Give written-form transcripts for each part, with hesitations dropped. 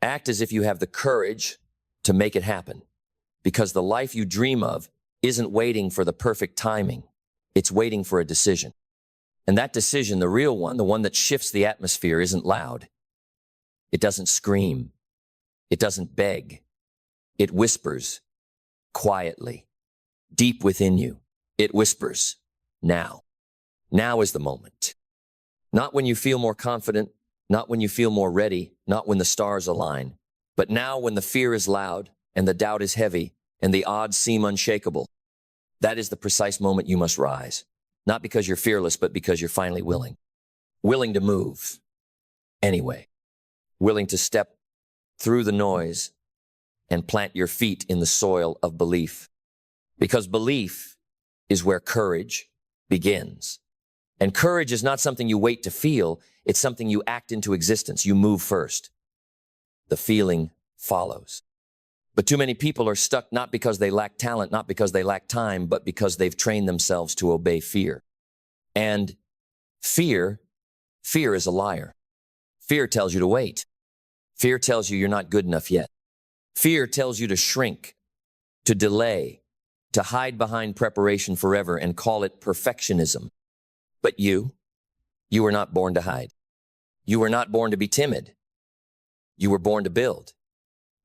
Act as if you have the courage to make it happen, because the life you dream of isn't waiting for the perfect timing. It's waiting for a decision. And that decision, the real one, the one that shifts the atmosphere, isn't loud. It doesn't scream. It doesn't beg. It whispers quietly, deep within you. It whispers, now. Now is the moment. Not when you feel more confident, not when you feel more ready, not when the stars align, but now when the fear is loud and the doubt is heavy and the odds seem unshakable. That is the precise moment you must rise. Not because you're fearless, but because you're finally willing. Willing to move anyway. Willing to step through the noise and plant your feet in the soil of belief. Because belief is where courage begins. And courage is not something you wait to feel, it's something you act into existence. You move first. The feeling follows. But too many people are stuck not because they lack talent, not because they lack time, but because they've trained themselves to obey fear. And fear is a liar. Fear tells you to wait. Fear tells you you're not good enough yet. Fear tells you to shrink, to delay, to hide behind preparation forever and call it perfectionism. But you were not born to hide. You were not born to be timid. You were born to build.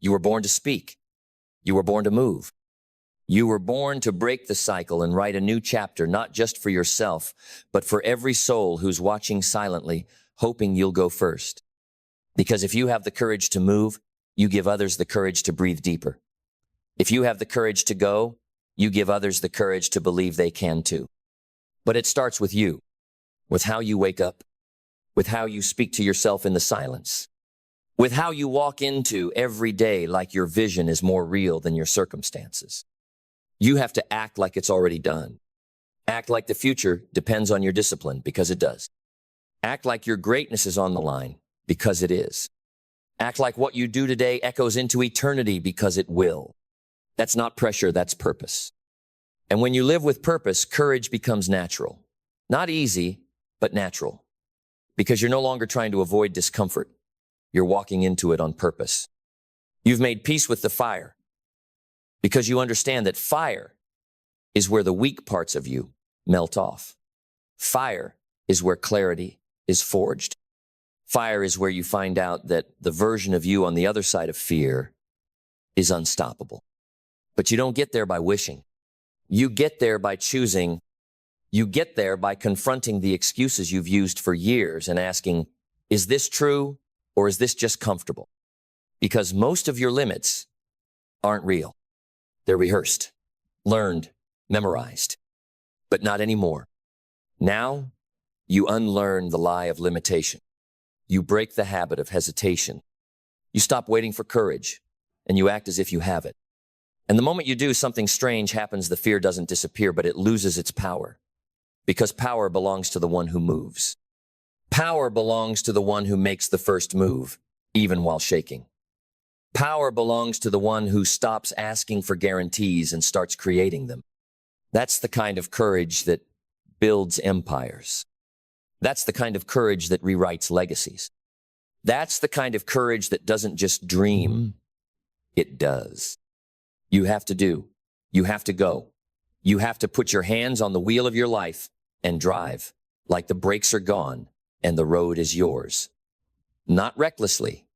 You were born to speak. You were born to move. You were born to break the cycle and write a new chapter, not just for yourself, but for every soul who's watching silently, hoping you'll go first. Because if you have the courage to move, you give others the courage to breathe deeper. If you have the courage to go, you give others the courage to believe they can too. But it starts with you, with how you wake up, with how you speak to yourself in the silence, with how you walk into every day like your vision is more real than your circumstances. You have to act like it's already done. Act like the future depends on your discipline, because it does. Act like your greatness is on the line, because it is. Act like what you do today echoes into eternity, because it will. That's not pressure, that's purpose. And when you live with purpose, courage becomes natural. Not easy, but natural. Because you're no longer trying to avoid discomfort. You're walking into it on purpose. You've made peace with the fire, because you understand that fire is where the weak parts of you melt off. Fire is where clarity is forged. Fire is where you find out that the version of you on the other side of fear is unstoppable. But you don't get there by wishing. You get there by choosing. You get there by confronting the excuses you've used for years and asking, is this true or is this just comfortable? Because most of your limits aren't real. They're rehearsed, learned, memorized, but not anymore. Now, you unlearn the lie of limitation. You break the habit of hesitation. You stop waiting for courage, and you act as if you have it. And the moment you do, something strange happens. The fear doesn't disappear, but it loses its power. Because power belongs to the one who moves. Power belongs to the one who makes the first move, even while shaking. Power belongs to the one who stops asking for guarantees and starts creating them. That's the kind of courage that builds empires. That's the kind of courage that rewrites legacies. That's the kind of courage that doesn't just dream, it does. You have to do. You have to go. You have to put your hands on the wheel of your life and drive like the brakes are gone and the road is yours. Not recklessly,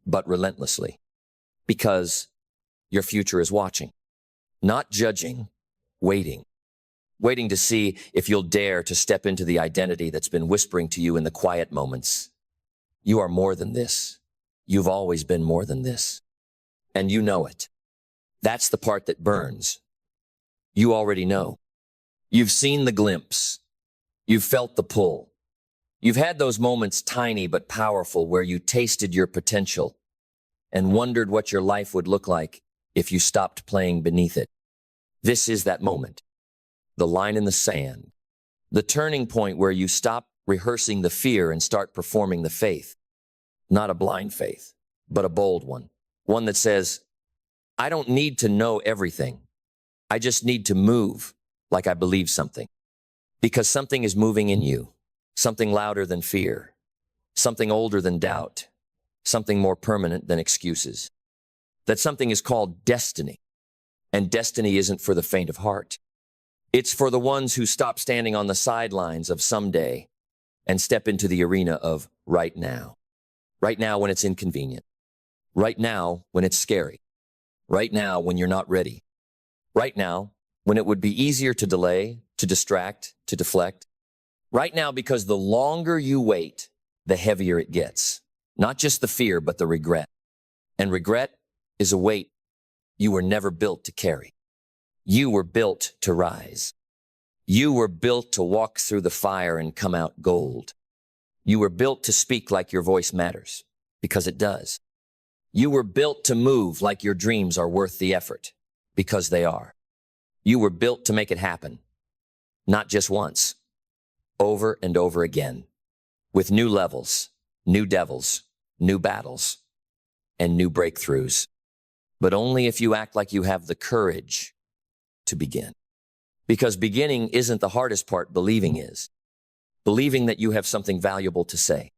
but relentlessly. Because your future is watching. Not judging, waiting. Waiting to see if you'll dare to step into the identity that's been whispering to you in the quiet moments. You are more than this. You've always been more than this. And you know it. That's the part that burns. You already know. You've seen the glimpse. You've felt the pull. You've had those moments, tiny but powerful, where you tasted your potential and wondered what your life would look like if you stopped playing beneath it. This is that moment. The line in the sand. The turning point where you stop rehearsing the fear and start performing the faith. Not a blind faith, but a bold one. One that says, I don't need to know everything. I just need to move like I believe something. Because something is moving in you. Something louder than fear. Something older than doubt. something more permanent than excuses. That something is called destiny. And destiny isn't for the faint of heart. It's for the ones who stop standing on the sidelines of someday and step into the arena of right now. Right now when it's inconvenient. Right now when it's scary. Right now when you're not ready. Right now when it would be easier to delay, to distract, to deflect. Right now because the longer you wait, the heavier it gets. Not just the fear, but the regret. And regret is a weight you were never built to carry. You were built to rise. You were built to walk through the fire and come out gold. You were built to speak like your voice matters, because it does. You were built to move like your dreams are worth the effort, because they are. You were built to make it happen, not just once, over and over again, with new levels, new devils, new battles, and new breakthroughs. But only if you act like you have the courage to begin. Because beginning isn't the hardest part, believing is. Believing that you have something valuable to say.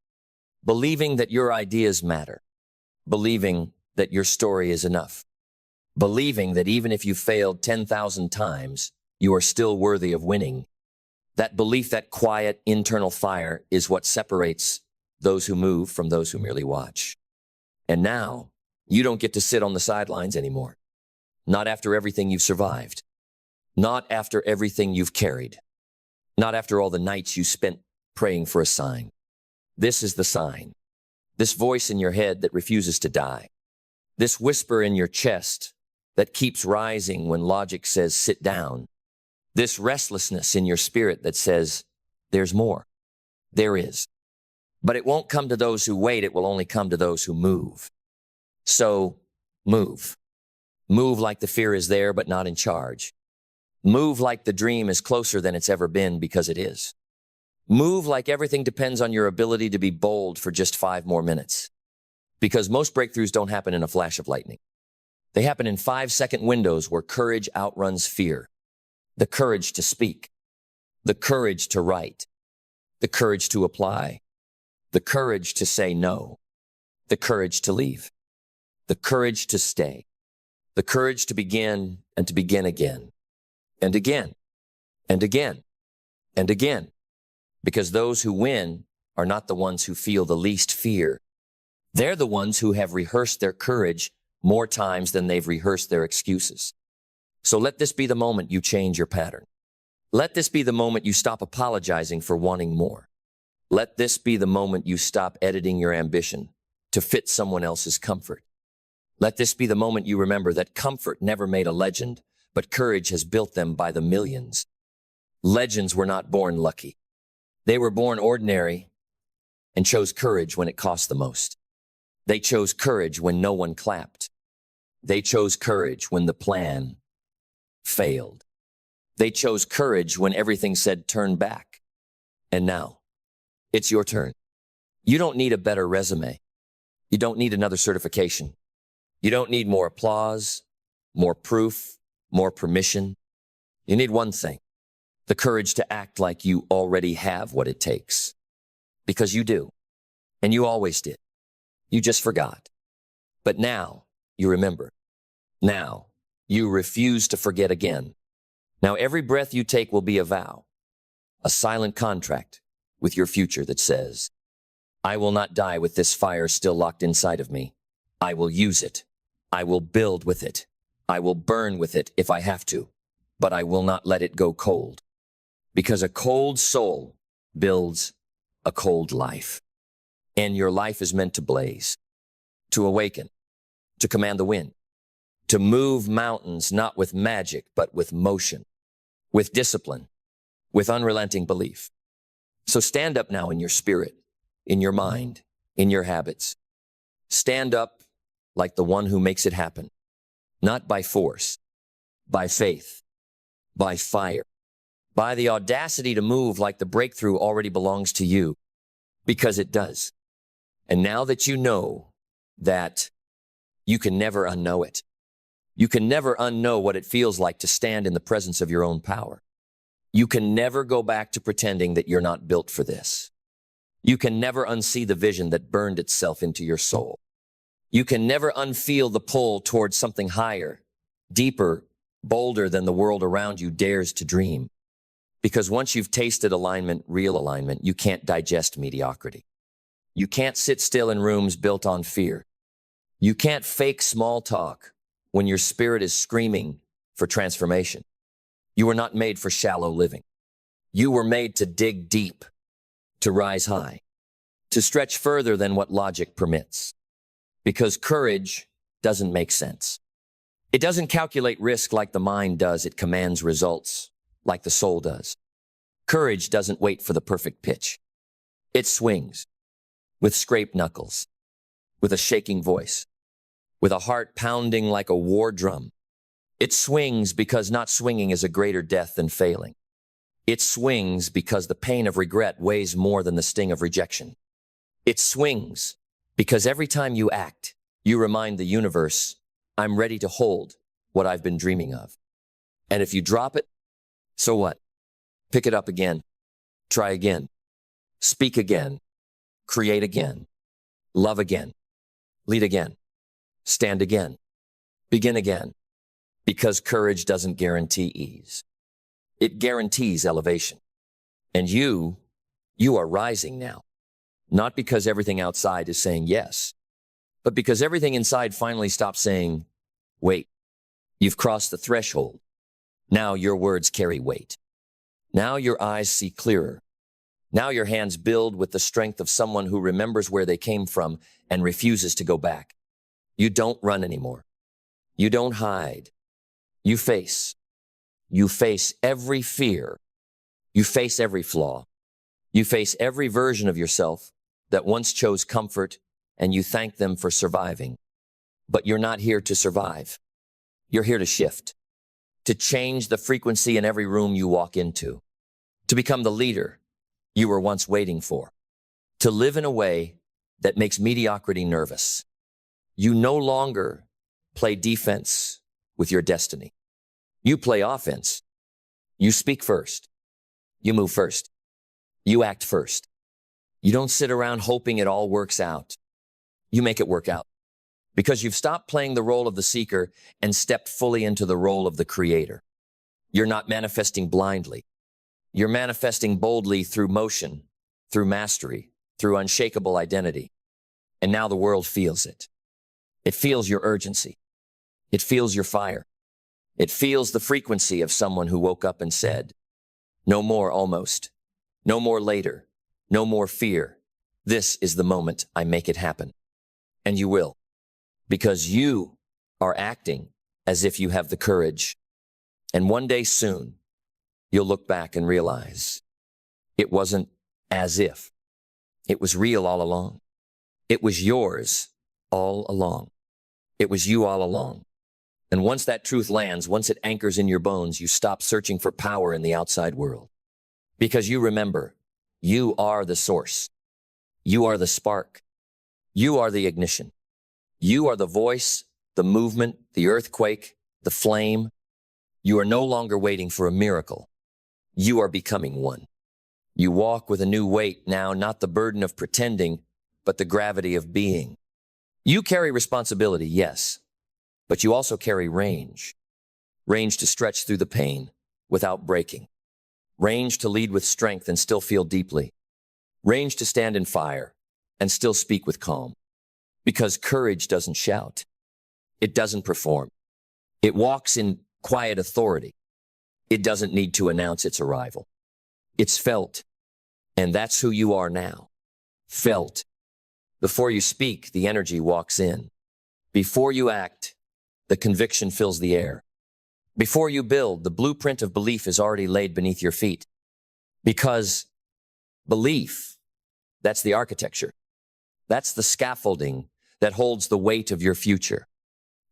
Believing that your ideas matter. Believing that your story is enough. Believing that even if you failed 10,000 times, you are still worthy of winning. That belief, that quiet internal fire, is what separates those who move from those who merely watch. And now, you don't get to sit on the sidelines anymore. Not after everything you've survived. Not after everything you've carried. Not after all the nights you spent praying for a sign. This is the sign. This voice in your head that refuses to die. This whisper in your chest that keeps rising when logic says sit down. This restlessness in your spirit that says there's more. There is. But it won't come to those who wait. It will only come to those who move. So move. Move like the fear is there but not in charge. Move like the dream is closer than it's ever been, because it is. Move like everything depends on your ability to be bold for just 5 more minutes. Because most breakthroughs don't happen in a flash of lightning. They happen in 5-second windows where courage outruns fear. The courage to speak. The courage to write. The courage to apply. The courage to say no. The courage to leave. The courage to stay. The courage to begin and to begin again. And again. And again. And again. Because those who win are not the ones who feel the least fear. They're the ones who have rehearsed their courage more times than they've rehearsed their excuses. So let this be the moment you change your pattern. Let this be the moment you stop apologizing for wanting more. Let this be the moment you stop editing your ambition to fit someone else's comfort. Let this be the moment you remember that comfort never made a legend, but courage has built them by the millions. Legends were not born lucky. They were born ordinary and chose courage when it cost the most. They chose courage when no one clapped. They chose courage when the plan failed. They chose courage when everything said turn back. And now, it's your turn. You don't need a better resume. You don't need another certification. You don't need more applause, more proof, more permission. You need one thing: the courage to act like you already have what it takes. Because you do. And you always did. You just forgot. But now you remember. Now you refuse to forget again. Now every breath you take will be a vow, a silent contract with your future that says, I will not die with this fire still locked inside of me. I will use it. I will build with it. I will burn with it if I have to, but I will not let it go cold. Because a cold soul builds a cold life. And your life is meant to blaze, to awaken, to command the wind, to move mountains not with magic, but with motion, with discipline, with unrelenting belief. So stand up now in your spirit, in your mind, in your habits. Stand up like the one who makes it happen, not by force, by faith, by fire, by the audacity to move like the breakthrough already belongs to you, because it does. And now that you know that, you can never unknow it. You can never unknow what it feels like to stand in the presence of your own power. You can never go back to pretending that you're not built for this. You can never unsee the vision that burned itself into your soul. You can never unfeel the pull towards something higher, deeper, bolder than the world around you dares to dream. Because once you've tasted alignment, real alignment, you can't digest mediocrity. You can't sit still in rooms built on fear. You can't fake small talk when your spirit is screaming for transformation. You were not made for shallow living. You were made to dig deep, to rise high, to stretch further than what logic permits. Because courage doesn't make sense. It doesn't calculate risk like the mind does. It commands results like the soul does. Courage doesn't wait for the perfect pitch. It swings with scraped knuckles, with a shaking voice, with a heart pounding like a war drum. It swings because not swinging is a greater death than failing. It swings because the pain of regret weighs more than the sting of rejection. It swings because every time you act, you remind the universe, I'm ready to hold what I've been dreaming of. And if you drop it, so what? Pick it up again. Try again. Speak again. Create again. Love again. Lead again. Stand again. Begin again. Because courage doesn't guarantee ease. It guarantees elevation. And you are rising now. Not because everything outside is saying yes, but because everything inside finally stops saying, wait. You've crossed the threshold. Now your words carry weight. Now your eyes see clearer. Now your hands build with the strength of someone who remembers where they came from and refuses to go back. You don't run anymore. You don't hide. You face. You face every fear. You face every flaw. You face every version of yourself that once chose comfort, and you thank them for surviving. But you're not here to survive. You're here to shift, to change the frequency in every room you walk into, to become the leader you were once waiting for, to live in a way that makes mediocrity nervous. You no longer play defense with your destiny. You play offense. You speak first. You move first. You act first. You don't sit around hoping it all works out. You make it work out. Because you've stopped playing the role of the seeker and stepped fully into the role of the creator. You're not manifesting blindly. You're manifesting boldly through motion, through mastery, through unshakable identity. And now the world feels it. It feels your urgency. It feels your fire. It feels the frequency of someone who woke up and said, no more almost. No more later. No more fear. This is the moment I make it happen. And you will. Because you are acting as if you have the courage. And one day soon, you'll look back and realize it wasn't as if. It was real all along. It was yours all along. It was you all along. And once that truth lands, once it anchors in your bones, you stop searching for power in the outside world. Because you remember, you are the source. You are the spark. You are the ignition. You are the voice, the movement, the earthquake, the flame. You are no longer waiting for a miracle. You are becoming one. You walk with a new weight now, not the burden of pretending, but the gravity of being. You carry responsibility, yes, but you also carry range. Range to stretch through the pain without breaking. Range to lead with strength and still feel deeply. Range to stand in fire and still speak with calm. Because courage doesn't shout. It doesn't perform. It walks in quiet authority. It doesn't need to announce its arrival. It's felt. And that's who you are now. Felt. Before you speak, the energy walks in. Before you act, the conviction fills the air. Before you build, the blueprint of belief is already laid beneath your feet. Because belief, that's the architecture. That's the scaffolding that holds the weight of your future.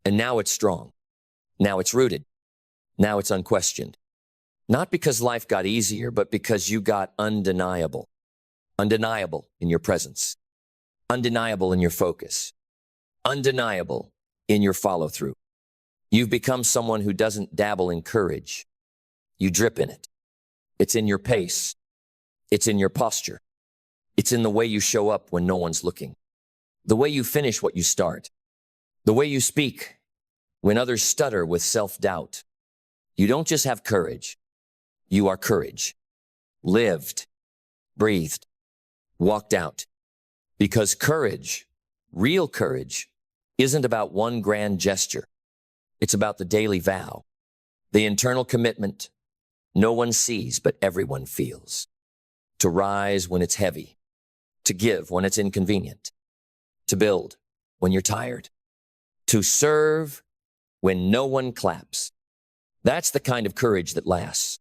And now it's strong. Now it's rooted. Now it's unquestioned. Not because life got easier, but because you got undeniable. Undeniable in your presence. Undeniable in your focus. Undeniable in your follow-through. You've become someone who doesn't dabble in courage. You drip in it. It's in your pace. It's in your posture. It's in the way you show up when no one's looking, the way you finish what you start, the way you speak when others stutter with self-doubt. You don't just have courage. You are courage. Lived, breathed, walked out. Because courage, real courage, isn't about one grand gesture. It's about the daily vow, the internal commitment no one sees but everyone feels. To rise when it's heavy, to give when it's inconvenient, to build when you're tired, to serve when no one claps. That's the kind of courage that lasts,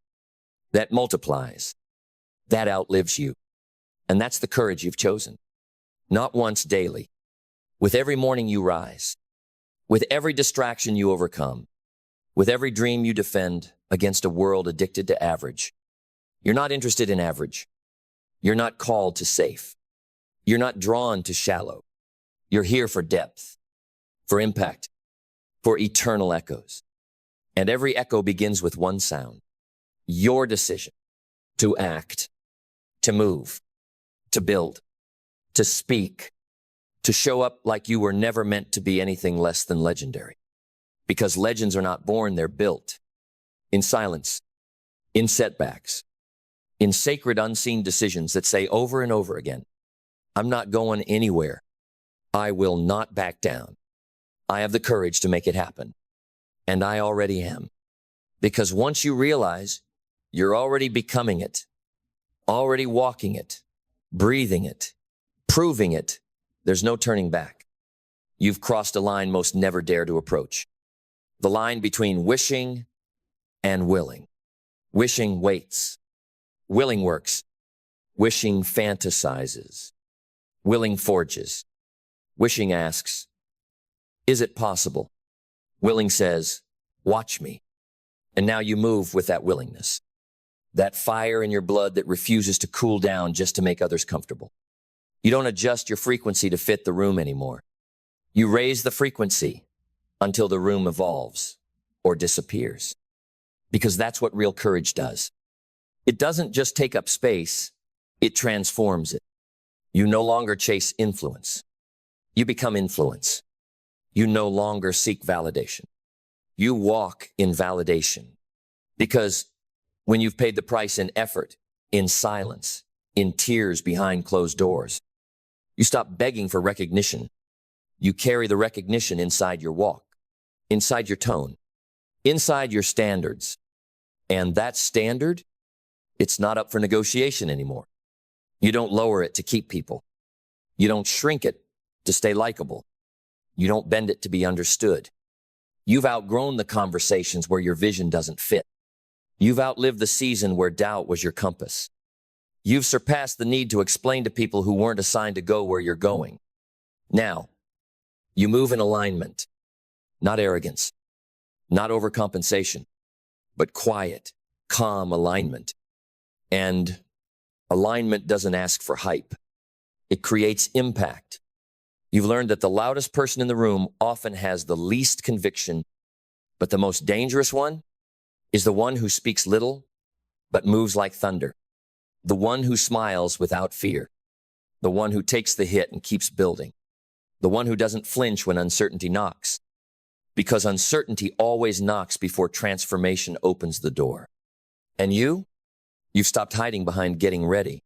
that multiplies, that outlives you. And that's the courage you've chosen. Not once daily, with every morning you rise, with every distraction you overcome, with every dream you defend against a world addicted to average. You're not interested in average. You're not called to safe. You're not drawn to shallow. You're here for depth, for impact, for eternal echoes. And every echo begins with one sound: your decision to act, to move, to build, to speak, to show up like you were never meant to be anything less than legendary. Because legends are not born, they're built. In silence, in setbacks, in sacred unseen decisions that say over and over again, I'm not going anywhere. I will not back down. I have the courage to make it happen. And I already am. Because once you realize you're already becoming it, already walking it, breathing it, proving it, there's no turning back. You've crossed a line most never dare to approach. The line between wishing and willing. Wishing waits. Willing works. Wishing fantasizes. Willing forges. Wishing asks, is it possible? Willing says, watch me. And now you move with that willingness. That fire in your blood that refuses to cool down just to make others comfortable. You don't adjust your frequency to fit the room anymore. You raise the frequency until the room evolves or disappears. Because that's what real courage does. It doesn't just take up space, it transforms it. You no longer chase influence. You become influence. You no longer seek validation. You walk in validation. Because when you've paid the price in effort, in silence, in tears behind closed doors, you stop begging for recognition. You carry the recognition inside your walk, inside your tone, inside your standards. And that standard, it's not up for negotiation anymore. You don't lower it to keep people. You don't shrink it to stay likable. You don't bend it to be understood. You've outgrown the conversations where your vision doesn't fit. You've outlived the season where doubt was your compass. You've surpassed the need to explain to people who weren't assigned to go where you're going. Now, you move in alignment, not arrogance, not overcompensation, but quiet, calm alignment. And alignment doesn't ask for hype. It creates impact. You've learned that the loudest person in the room often has the least conviction, but the most dangerous one is the one who speaks little, but moves like thunder. The one who smiles without fear. The one who takes the hit and keeps building. The one who doesn't flinch when uncertainty knocks. Because uncertainty always knocks before transformation opens the door. And you've stopped hiding behind getting ready.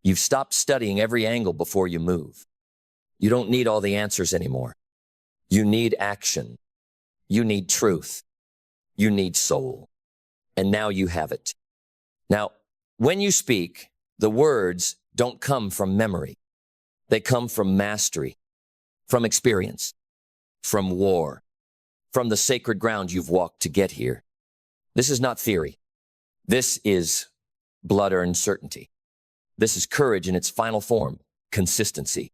You've stopped studying every angle before you move. You don't need all the answers anymore. You need action. You need truth. You need soul. And now you have it. Now, when you speak, the words don't come from memory. They come from mastery, from experience, from war, from the sacred ground you've walked to get here. This is not theory. This is blood-earned certainty. This is courage in its final form, consistency.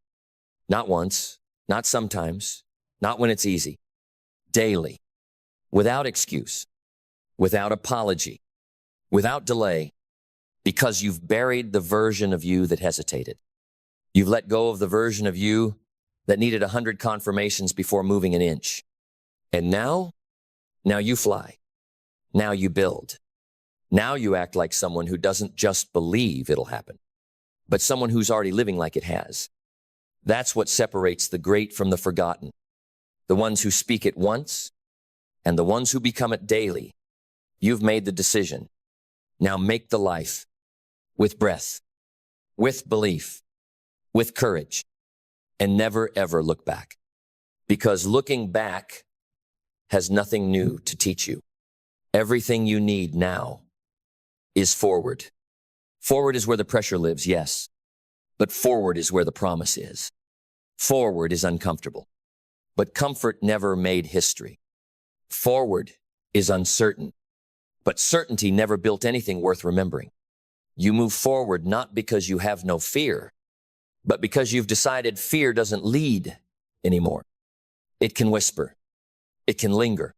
Not once, not sometimes, not when it's easy. Daily, without excuse, without apology, without delay, because you've buried the version of you that hesitated. You've let go of the version of you that needed 100 confirmations before moving an inch. And now you fly. Now you build. Now you act like someone who doesn't just believe it'll happen, but someone who's already living like it has. That's what separates the great from the forgotten. The ones who speak it once and the ones who become it daily. You've made the decision. Now make the life with breath, with belief, with courage, and never ever look back. Because looking back has nothing new to teach you. Everything you need now is forward. Forward is where the pressure lives, yes, but forward is where the promise is. Forward is uncomfortable, but comfort never made history. Forward is uncertain, but certainty never built anything worth remembering. You move forward not because you have no fear, but because you've decided fear doesn't lead anymore. It can whisper, it can linger,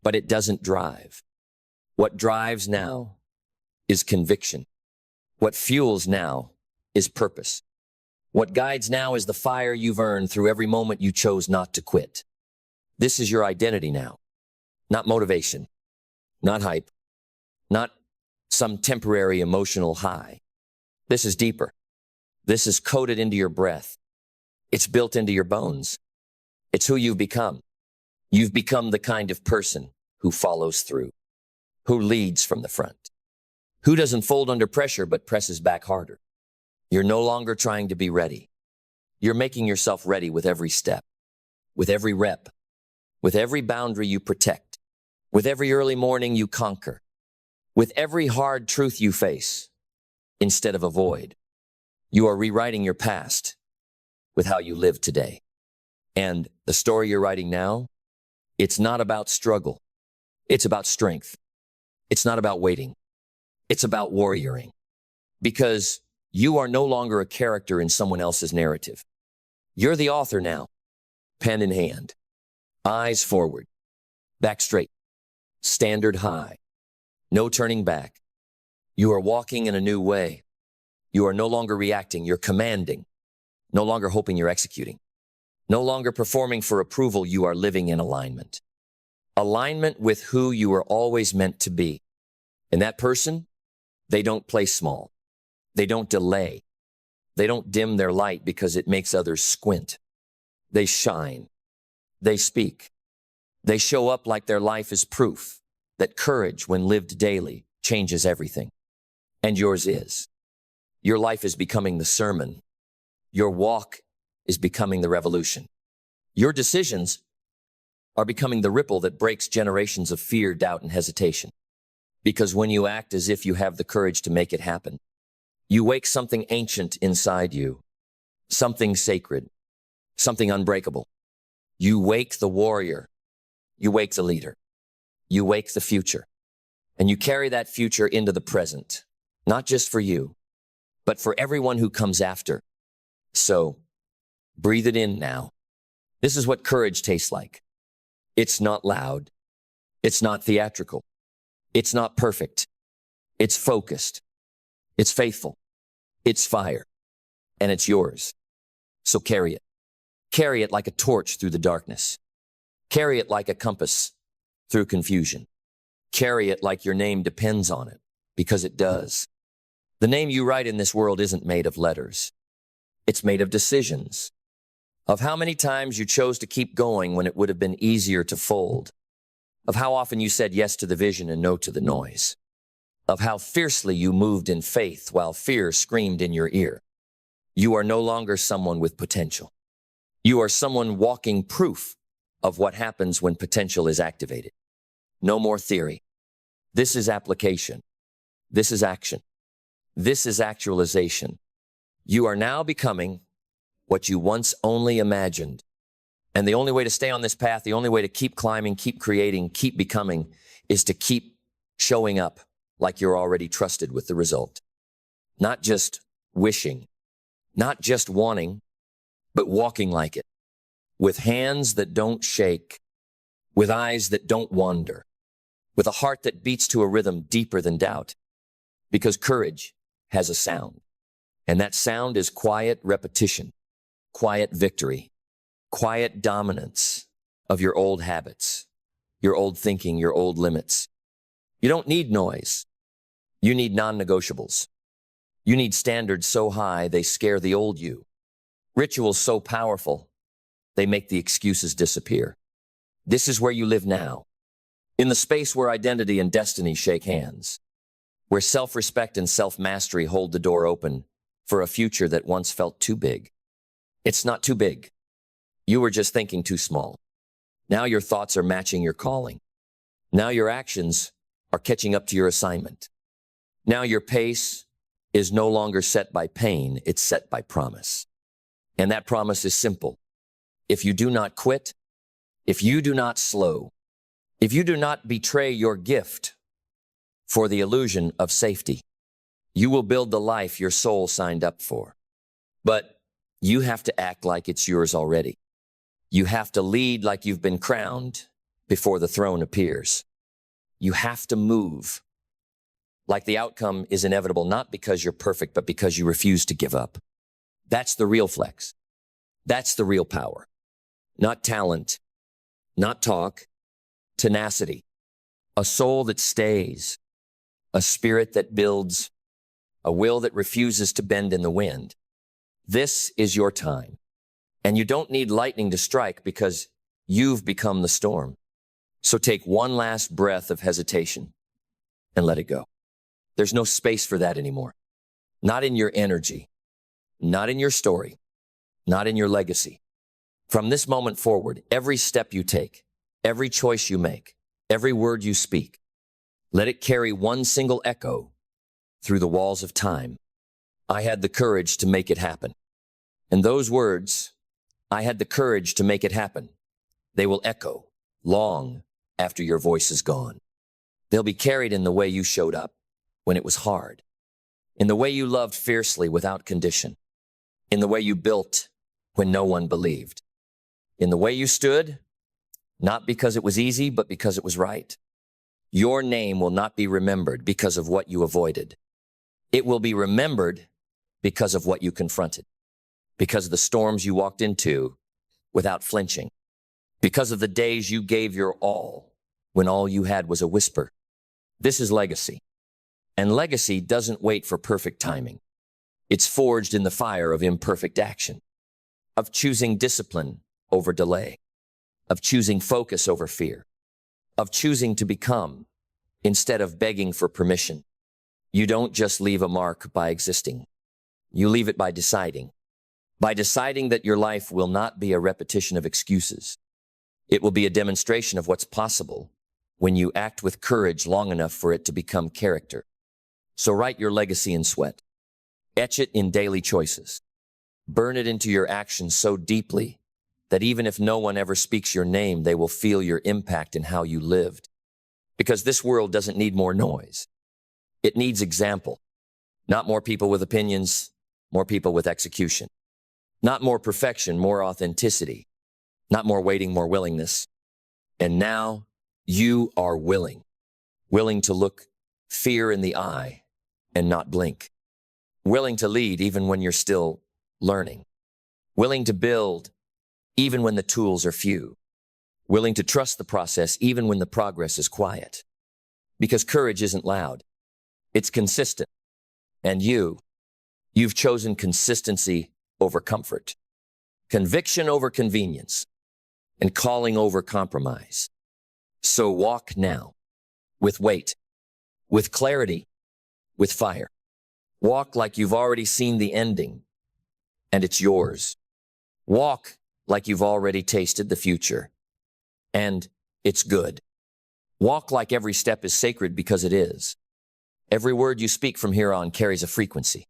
but it doesn't drive. What drives now is conviction. What fuels now is purpose. What guides now is the fire you've earned through every moment you chose not to quit. This is your identity now, not motivation, not hype, not some temporary emotional high. This is deeper. This is coded into your breath. It's built into your bones. It's who you've become. You've become the kind of person who follows through, who leads from the front, who doesn't fold under pressure but presses back harder. You're no longer trying to be ready. You're making yourself ready with every step, with every rep, with every boundary you protect, with every early morning you conquer, with every hard truth you face instead of avoid. You are rewriting your past with how you live today. And the story you're writing now, it's not about struggle. It's about strength. It's not about waiting. It's about warrioring. Because you are no longer a character in someone else's narrative. You're the author now, pen in hand, eyes forward, back straight, standard high, no turning back. You are walking in a new way. You are no longer reacting, you're commanding, no longer hoping you're executing, no longer performing for approval, you are living in alignment. Alignment with who you were always meant to be. And that person, they don't play small. They don't delay. They don't dim their light because it makes others squint. They shine. They speak. They show up like their life is proof that courage, when lived daily, changes everything. And yours is. Your life is becoming the sermon. Your walk is becoming the revolution. Your decisions are becoming the ripple that breaks generations of fear, doubt, and hesitation. Because when you act as if you have the courage to make it happen, you wake something ancient inside you, something sacred, something unbreakable. You wake the warrior. You wake the leader. You wake the future. And you carry that future into the present, not just for you, but for everyone who comes after. So, breathe it in now. This is what courage tastes like. It's not loud. It's not theatrical. It's not perfect. It's focused. It's faithful. It's fire. And it's yours. So carry it. Carry it like a torch through the darkness. Carry it like a compass through confusion. Carry it like your name depends on it, because it does. The name you write in this world isn't made of letters. It's made of decisions, of how many times you chose to keep going when it would have been easier to fold, of how often you said yes to the vision and no to the noise, of how fiercely you moved in faith while fear screamed in your ear. You are no longer someone with potential. You are someone walking proof of what happens when potential is activated. No more theory. This is application. This is action. This is actualization. You are now becoming what you once only imagined. And the only way to stay on this path, the only way to keep climbing, keep creating, keep becoming, is to keep showing up like you're already trusted with the result. Not just wishing, not just wanting, but walking like it. With hands that don't shake, with eyes that don't wander, with a heart that beats to a rhythm deeper than doubt. Because courage has a sound. And that sound is quiet repetition, quiet victory, quiet dominance of your old habits, your old thinking, your old limits. You don't need noise. You need non-negotiables. You need standards so high they scare the old you. Rituals so powerful they make the excuses disappear. This is where you live now, in the space where identity and destiny shake hands, where self-respect and self-mastery hold the door open for a future that once felt too big. It's not too big. You were just thinking too small. Now your thoughts are matching your calling. Now your actions are catching up to your assignment. Now your pace is no longer set by pain, it's set by promise. And that promise is simple. If you do not quit, if you do not slow, if you do not betray your gift for the illusion of safety, you will build the life your soul signed up for. But you have to act like it's yours already. You have to lead like you've been crowned before the throne appears. You have to move like the outcome is inevitable, not because you're perfect, but because you refuse to give up. That's the real flex. That's the real power. Not talent, not talk, tenacity. A soul that stays, a spirit that builds, a will that refuses to bend in the wind. This is your time. And you don't need lightning to strike because you've become the storm. So take one last breath of hesitation and let it go. There's no space for that anymore. Not in your energy, not in your story, not in your legacy. From this moment forward, every step you take, every choice you make, every word you speak, let it carry one single echo through the walls of time. I had the courage to make it happen. And those words, I had the courage to make it happen, they will echo long after your voice is gone. They'll be carried in the way you showed up when it was hard, in the way you loved fiercely without condition, in the way you built when no one believed, in the way you stood, not because it was easy, but because it was right. Your name will not be remembered because of what you avoided. It will be remembered because of what you confronted, because of the storms you walked into without flinching, because of the days you gave your all when all you had was a whisper. This is legacy. And legacy doesn't wait for perfect timing. It's forged in the fire of imperfect action, of choosing discipline over delay, of choosing focus over fear, of choosing to become instead of begging for permission. You don't just leave a mark by existing. You leave it by deciding that your life will not be a repetition of excuses. It will be a demonstration of what's possible when you act with courage long enough for it to become character. So write your legacy in sweat. Etch it in daily choices. Burn it into your actions so deeply that even if no one ever speaks your name, they will feel your impact in how you lived. Because this world doesn't need more noise. It needs example. Not more people with opinions, more people with execution. Not more perfection, more authenticity. Not more waiting, more willingness. And now you are willing to look fear in the eye and not blink. Willing to lead even when you're still learning. Willing to build even when the tools are few. Willing to trust the process even when the progress is quiet. Because courage isn't loud. It's consistent. And you've chosen consistency over comfort, conviction over convenience, and calling over compromise. So walk now, with weight, with clarity, with fire. Walk like you've already seen the ending, and it's yours. Walk like you've already tasted the future, and it's good. Walk like every step is sacred because it is. Every word you speak from here on carries a frequency.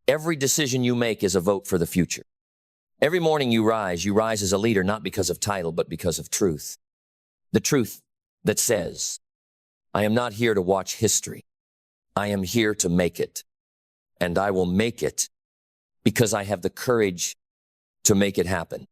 Every decision you make is a vote for the future. Every morning you rise as a leader, not because of title, but because of truth. The truth that says, I am not here to watch history. I am here to make it. And I will make it because I have the courage to make it happen.